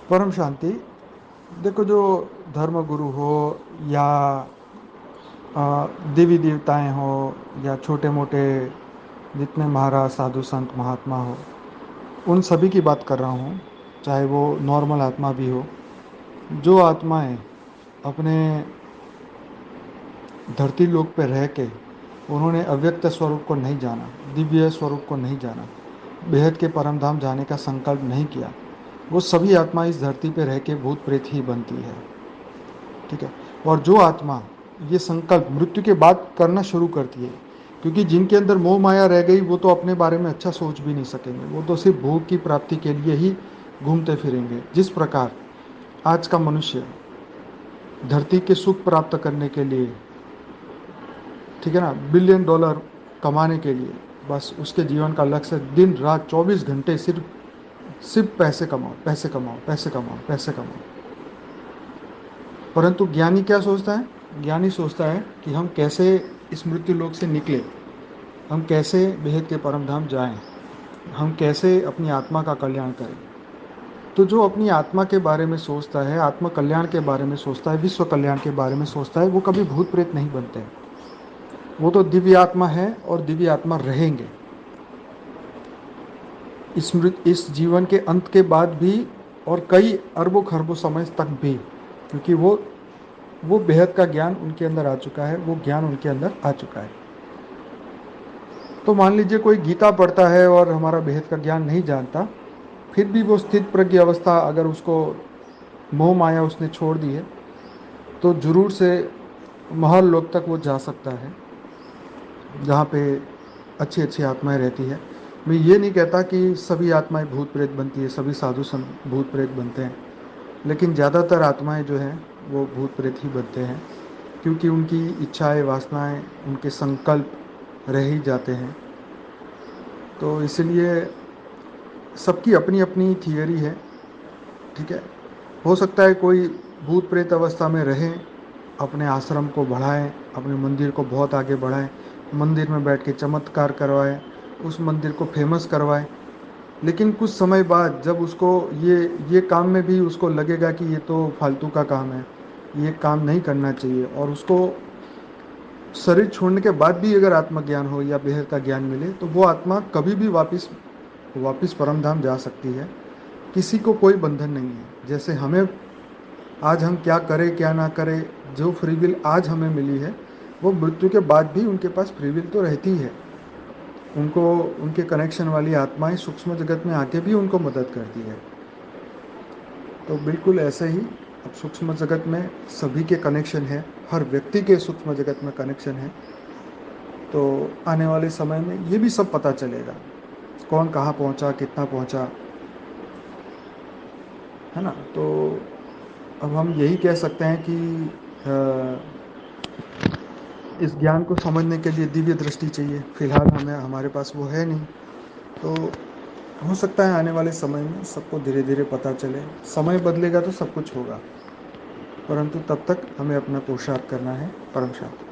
परम शांति। देखो, जो धर्म गुरु हो या देवी देवताएं हो या छोटे मोटे जितने महाराज साधु संत महात्मा हो, उन सभी की बात कर रहा हूँ। चाहे वो नॉर्मल आत्मा भी हो, जो आत्माएं अपने धरती लोक पे रह के उन्होंने अव्यक्त स्वरूप को नहीं जाना, दिव्य स्वरूप को नहीं जाना, बेहद के परम धाम जाने का संकल्प नहीं किया, वो सभी आत्मा इस धरती पे रह के भूत प्रेत ही बनती है। ठीक है। और जो आत्मा ये संकल्प मृत्यु के बाद करना शुरू करती है, क्योंकि जिनके अंदर मोह माया रह गई वो तो अपने बारे में अच्छा सोच भी नहीं सकेंगे, वो तो सिर्फ भोग की प्राप्ति के लिए ही घूमते फिरेंगे। जिस प्रकार आज का मनुष्य धरती के सुख प्राप्त करने के लिए, ठीक है ना, बिलियन डॉलर कमाने के लिए, बस उसके जीवन का लक्ष्य दिन रात 24 घंटे सिर्फ सिर्फ पैसे कमाओ, पैसे कमाओ, पैसे कमाओ, पैसे कमाओ। परंतु ज्ञानी क्या सोचता है? ज्ञानी सोचता है कि हम कैसे इस मृत्यु लोक से निकले, हम कैसे बेहद के परम धाम जाएं, हम कैसे अपनी आत्मा का कल्याण करें। तो जो अपनी आत्मा के बारे में सोचता है, आत्म कल्याण के बारे में सोचता है, विश्व कल्याण के बारे में सोचता है, वो कभी भूत प्रेत नहीं बनते। वो तो दिव्य आत्मा है और दिव्य आत्मा रहेंगे इस जीवन के अंत के बाद भी, और कई अरबों खरबों समय तक भी, क्योंकि वो बेहद का ज्ञान उनके अंदर आ चुका है, वो ज्ञान उनके अंदर आ चुका है। तो मान लीजिए कोई गीता पढ़ता है और हमारा बेहद का ज्ञान नहीं जानता, फिर भी वो स्थित प्रज्ञ अवस्था, अगर उसको मोह माया उसने छोड़ दी है, तो जरूर से महल लोक तक वो जा सकता है, जहाँ पे अच्छी अच्छी आत्माएं रहती है। मैं ये नहीं कहता कि सभी आत्माएं भूत प्रेत बनती है, सभी साधु संत भूत प्रेत बनते हैं, लेकिन ज़्यादातर आत्माएं जो हैं वो भूत प्रेत ही बनते हैं, क्योंकि उनकी इच्छाएं वासनाएं उनके संकल्प रह ही जाते हैं। तो इसलिए सबकी अपनी अपनी थियरी है। ठीक है। हो सकता है कोई भूत प्रेत अवस्था में रहे, अपने आश्रम को बढ़ाएं, अपने मंदिर को बहुत आगे बढ़ाएं, मंदिर में बैठ के चमत्कार करवाएं, उस मंदिर को फेमस करवाएं, लेकिन कुछ समय बाद जब उसको ये काम में भी उसको लगेगा कि ये तो फालतू का काम है, ये काम नहीं करना चाहिए, और उसको शरीर छोड़ने के बाद भी अगर आत्मज्ञान हो या बेहद का ज्ञान मिले, तो वो आत्मा कभी भी वापस वापस परम धाम जा सकती है। किसी को कोई बंधन नहीं है। जैसे हमें आज हम क्या करें क्या ना करें, जो फ्री विल आज हमें मिली है, वो मृत्यु के बाद भी उनके पास फ्री विल तो रहती है। उनको उनके कनेक्शन वाली आत्माएं सूक्ष्म जगत में आके भी उनको मदद करती है। तो बिल्कुल ऐसे ही अब सूक्ष्म जगत में सभी के कनेक्शन है, हर व्यक्ति के सूक्ष्म जगत में कनेक्शन है। तो आने वाले समय में ये भी सब पता चलेगा, कौन कहाँ पहुँचा, कितना पहुँचा, है ना। तो अब हम यही कह सकते हैं कि इस ज्ञान को समझने के लिए दिव्य दृष्टि चाहिए। फिलहाल हमें हमारे पास वो है नहीं। तो हो सकता है आने वाले समय में सबको धीरे धीरे पता चले। समय बदलेगा तो सब कुछ होगा, परंतु तब तक हमें अपना पुरुषार्थ करना है। परम शांति।